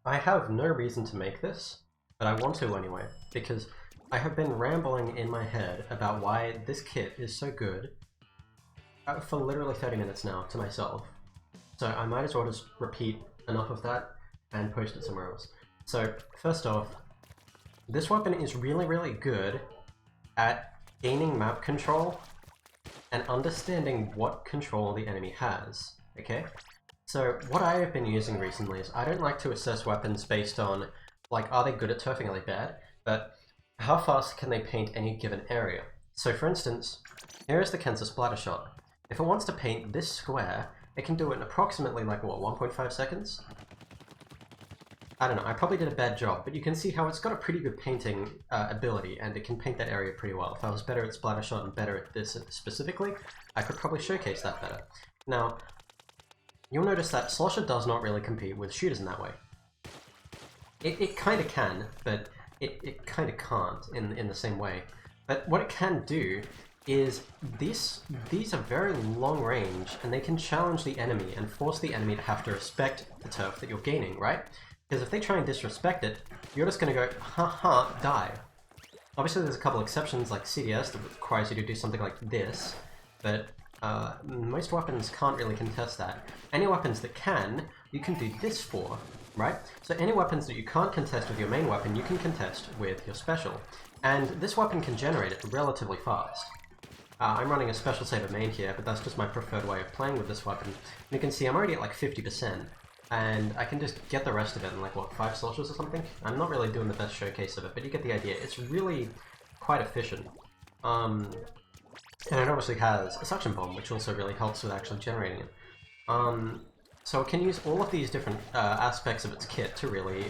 I have no reason to make this, but I want to anyway, because I have been rambling in my head about why this kit is so good for literally 30 minutes now to myself. So I might as well just repeat enough of that and post it somewhere else. So first off, this weapon is really good at gaining map control and understanding what control the enemy has, okay? So what I have been using recently is I don't like to assess weapons based on, like, are they good at turfing, are they bad? But how fast can they paint any given area? So for instance, here is the Kensa Splatter Shot. If it wants to paint this square, it can do it in approximately, like, what, 1.5 seconds? I don't know, I probably did a bad job, but you can see how it's got a pretty good painting ability, and it can paint that area pretty well. If I was better at Splatter Shot and better at this specifically, I could probably showcase that better. Now, you'll notice that slosher does not really compete with shooters in that way. It kind of can, but it kind of can't in the same way. But what it can do is these are very long range, and they can challenge the enemy and force the enemy to have to respect the turf that you're gaining, right? Because if they try and disrespect it, you're just going to go, haha, die. Obviously there's a couple exceptions like CDS that requires you to do something like this, but most weapons can't really contest that. Any weapons that can, you can do this for, right? So any weapons that you can't contest with your main weapon, you can contest with your special. And this weapon can generate it relatively fast. I'm running a special saber main here, but that's just my preferred way of playing with this weapon. And you can see I'm already at like 50%. And I can just get the rest of it in like, what, 5 sloshers or something? I'm not really doing the best showcase of it, but you get the idea. It's really quite efficient. And it obviously has a suction bomb, which also really helps with actually generating it. So it can use all of these different aspects of its kit to really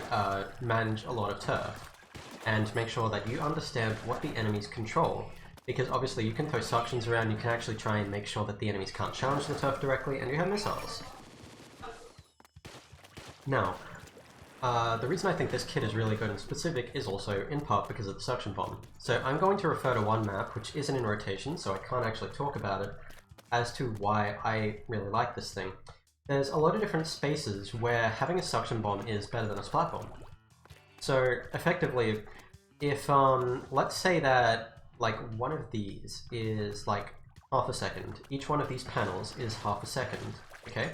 manage a lot of turf. And make sure that you understand what the enemies control. Because obviously you can throw suctions around, you can actually try and make sure that the enemies can't challenge the turf directly, and you have missiles. Now, the reason I think this kit is really good and specific is also in part because of the suction bomb. So I'm going to refer to one map which isn't in rotation, so I can't actually talk about it, as to why I really like this thing. There's a lot of different spaces where having a suction bomb is better than a splat bomb. So effectively, if let's say that like one of these is like half a second, each one of these panels is half a second, okay?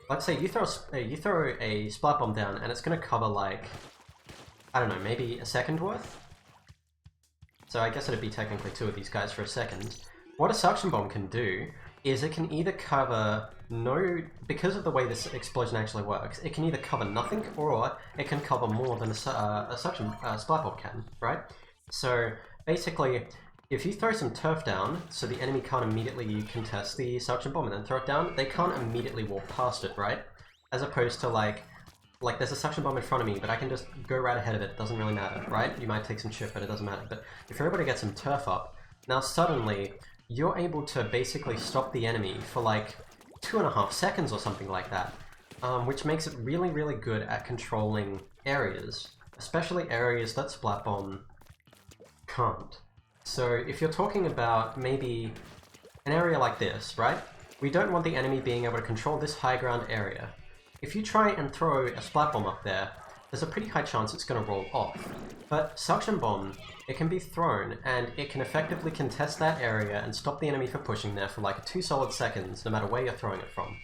Let's say you throw a splat bomb down and it's going to cover like, I don't know, maybe a second worth? So I guess it'd be technically 2 of these guys for a second. What a suction bomb can do is it can either cover because of the way this explosion actually works, it can either cover nothing or it can cover more than a suction splat bomb can, right? So basically, if you throw some turf down, so the enemy can't immediately contest the suction bomb and then throw it down, they can't immediately walk past it, right? As opposed to like there's a suction bomb in front of me, but I can just go right ahead of it, it doesn't really matter, right? You might take some chip, but it doesn't matter. But if you're able to get some turf up, now suddenly, you're able to basically stop the enemy for like 2.5 seconds or something like that, which makes it really good at controlling areas, especially areas that Splat Bomb can't. So if you're talking about maybe an area like this, right? We don't want the enemy being able to control this high ground area. If you try and throw a Splat Bomb up there, there's a pretty high chance it's going to roll off. But Suction Bomb, it can be thrown, and it can effectively contest that area and stop the enemy from pushing there for like 2 solid seconds, no matter where you're throwing it from.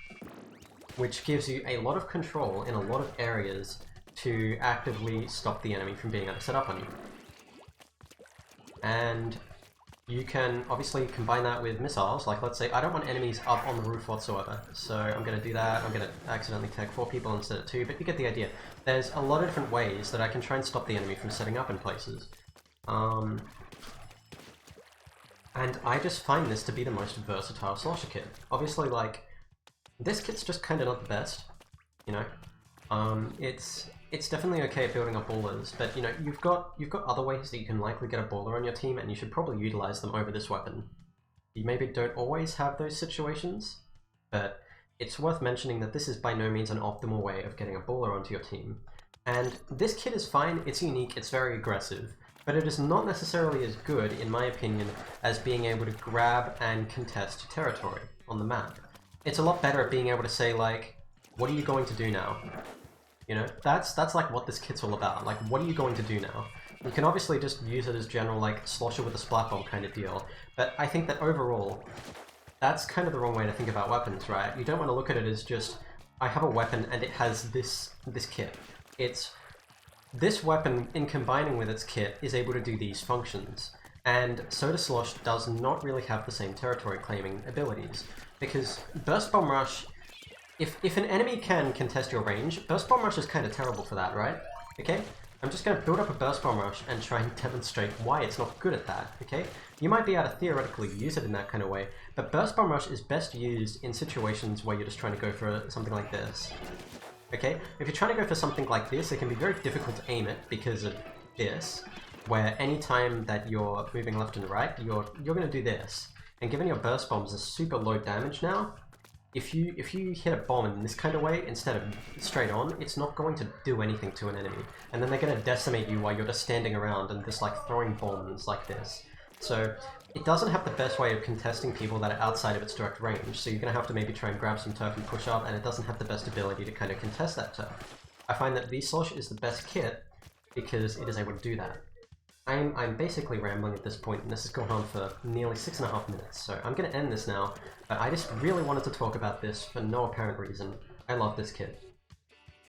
Which gives you a lot of control in a lot of areas to actively stop the enemy from being able to set up on you. And you can obviously combine that with missiles, like let's say I don't want enemies up on the roof whatsoever, so I'm going to do that. I'm going to accidentally tag 4 people instead of 2, but you get the idea. There's a lot of different ways that I can try and stop the enemy from setting up in places. And I just find this to be the most versatile slosher kit. Obviously, like, this kit's just kind of not the best, you know? It's definitely okay at building up ballers, but you know, you've got other ways that you can likely get a baller on your team, and you should probably utilize them over this weapon. You maybe don't always have those situations, but it's worth mentioning that this is by no means an optimal way of getting a baller onto your team. And this kit is fine, it's unique, it's very aggressive, but it is not necessarily as good, in my opinion, as being able to grab and contest territory on the map. It's a lot better at being able to say, like, what are you going to do now? You know, that's like what this kit's all about. Like, what are you going to do now? You can obviously just use it as general, like, slosher with a splat bomb kind of deal, but I think that overall, that's kind of the wrong way to think about weapons, right? You don't want to look at it as just, I have a weapon and it has this kit. It's, this weapon, in combining with its kit, is able to do these functions. And Soda Slosh does not really have the same territory claiming abilities, because Burst Bomb Rush, if an enemy can contest your range, Burst Bomb Rush is kind of terrible for that, right? Okay? I'm just going to build up a Burst Bomb Rush and try and demonstrate why it's not good at that, okay? You might be able to theoretically use it in that kind of way, but Burst Bomb Rush is best used in situations where you're just trying to go for something like this. Okay? If you're trying to go for something like this, it can be very difficult to aim it because of this, where any time that you're moving left and right, you're going to do this. And given your Burst Bombs are super low damage now, if you hit a bomb in this kind of way, instead of straight on, it's not going to do anything to an enemy. And then they're going to decimate you while you're just standing around and just like throwing bombs like this. So it doesn't have the best way of contesting people that are outside of its direct range, so you're going to have to maybe try and grab some turf and push up, and it doesn't have the best ability to kind of contest that turf. I find that V-Slosh is the best kit because it is able to do that. I'm basically rambling at this point, and this has gone on for nearly 6.5 minutes, so I'm going to end this now, but I just really wanted to talk about this for no apparent reason. I love this kit.